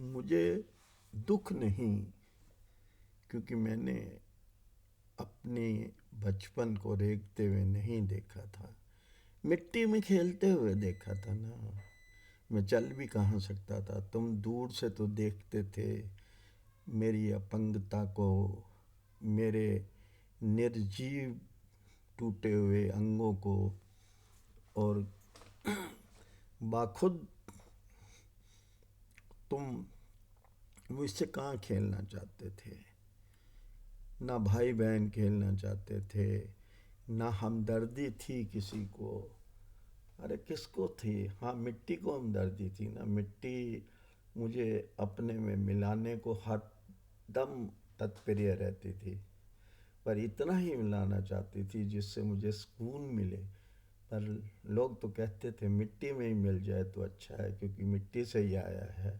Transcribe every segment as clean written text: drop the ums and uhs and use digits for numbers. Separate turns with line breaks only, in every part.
मुझे दुख नहीं, क्योंकि मैंने अपने बचपन को रेंगते हुए नहीं देखा था, मिट्टी में खेलते हुए देखा था ना। मैं चल भी कहाँ सकता था, तुम दूर से तो देखते थे मेरी अपंगता को, मेरे निर्जीव टूटे हुए अंगों को। और बाखुद तुम मुझसे कहाँ खेलना चाहते थे, ना भाई बहन खेलना चाहते थे, ना हमदर्दी थी किसी को। अरे किसको थी? हाँ, मिट्टी को हमदर्दी थी ना। मिट्टी मुझे अपने में मिलाने को हर दम तत्पर रहती थी, पर इतना ही मिलाना चाहती थी जिससे मुझे सुकून मिले। पर लोग तो कहते थे मिट्टी में ही मिल जाए तो अच्छा है, क्योंकि मिट्टी से ही आया है।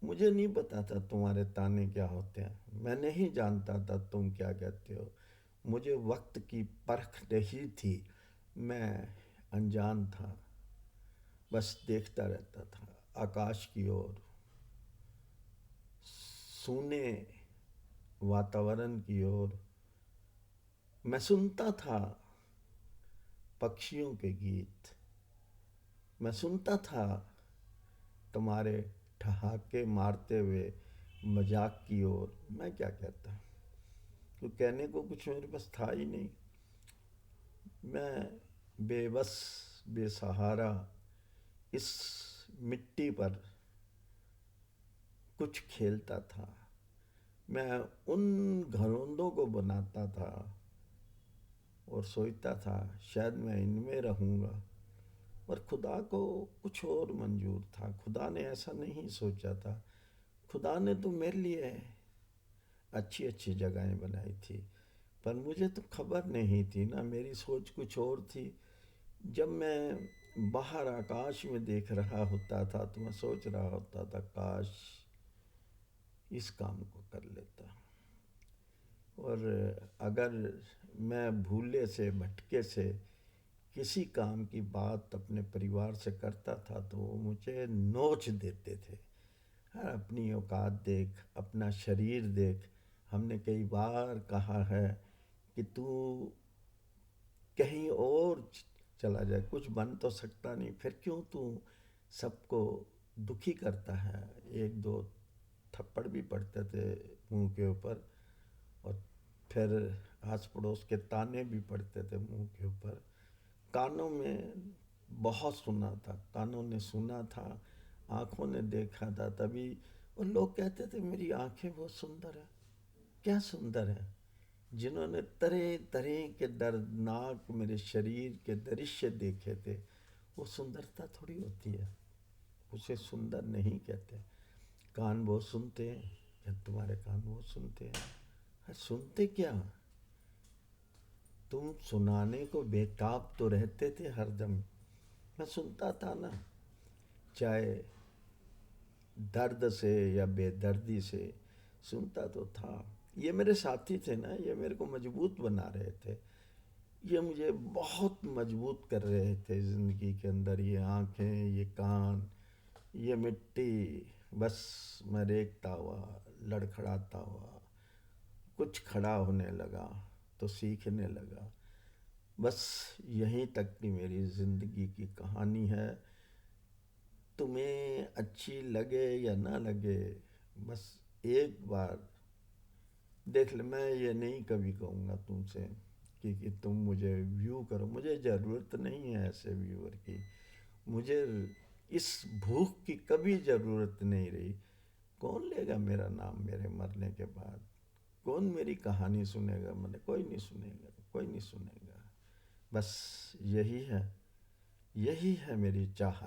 मुझे नहीं पता था तुम्हारे ताने क्या होते हैं, मैं नहीं जानता था तुम क्या कहते हो। मुझे वक्त की परख नहीं थी, मैं अनजान था, बस देखता रहता था आकाश की ओर, सूने वातावरण की ओर। मैं सुनता था पक्षियों के गीत, मैं सुनता था तुम्हारे ठहाके मारते हुए मजाक की ओर। मैं क्या कहता, तो कहने को कुछ मेरे पास था ही नहीं। मैं बेबस बेसहारा इस मिट्टी पर कुछ खेलता था। मैं उन घरौंदों को बनाता था और सोचता था शायद मैं इनमें रहूँगा। पर खुदा को कुछ और मंजूर था, खुदा ने ऐसा नहीं सोचा था। खुदा ने तो मेरे लिए अच्छी अच्छी जगहें बनाई थी, पर मुझे तो खबर नहीं थी ना, मेरी सोच कुछ और थी। जब मैं बाहर आकाश में देख रहा होता था तो मैं सोच रहा होता था काश इस काम को कर लेता। और अगर मैं भूले से भटके से किसी काम की बात अपने परिवार से करता था तो वो मुझे नोच देते थे। हाँ, अपनी औकात देख, अपना शरीर देख। हमने कई बार कहा है कि तू कहीं और चला जाए, कुछ बन तो सकता नहीं, फिर क्यों तू सबको दुखी करता है। एक दो थप्पड़ भी पड़ते थे मुंह के ऊपर, और फिर आस पड़ोस के ताने भी पड़ते थे मुंह के ऊपर। कानों में बहुत सुना था, कानों ने सुना था, आँखों ने देखा था। तभी वो लोग कहते थे मेरी आँखें बहुत सुंदर है। क्या सुंदर है? जिन्होंने तरह तरह के दर्दनाक मेरे शरीर के दृश्य देखे थे, वो सुंदरता थोड़ी होती है, उसे सुंदर नहीं कहते। कान बहुत सुनते हैं, क्या तुम्हारे कान बहुत सुनते हैं? अरे सुनते क्या, तुम सुनाने को बेताब तो रहते थे हरदम। मैं सुनता था ना, चाहे दर्द से या बेदर्दी से, सुनता तो था। ये मेरे साथी थे ना, ये मेरे को मजबूत बना रहे थे, ये मुझे बहुत मजबूत कर रहे थे ज़िंदगी के अंदर। ये आँखें, ये कान, ये मिट्टी, बस मैं रेंगता हुआ, लड़खड़ाता हुआ, कुछ खड़ा होने लगा तो सीखने लगा। बस यहीं तक की मेरी ज़िंदगी की कहानी है। तुम्हें अच्छी लगे या ना लगे, बस एक बार देख ले। मैं ये नहीं कभी कहूँगा तुमसे कि तुम मुझे व्यू करो, मुझे ज़रूरत नहीं है ऐसे व्यूअर की। मुझे इस भूख की कभी ज़रूरत नहीं रही। कौन लेगा मेरा नाम मेरे मरने के बाद? कौन मेरी कहानी सुनेगा? मैंने कोई नहीं सुनेगा, कोई नहीं सुनेगा। बस यही है, यही है मेरी चाह।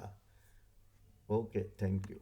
Okay, thank you.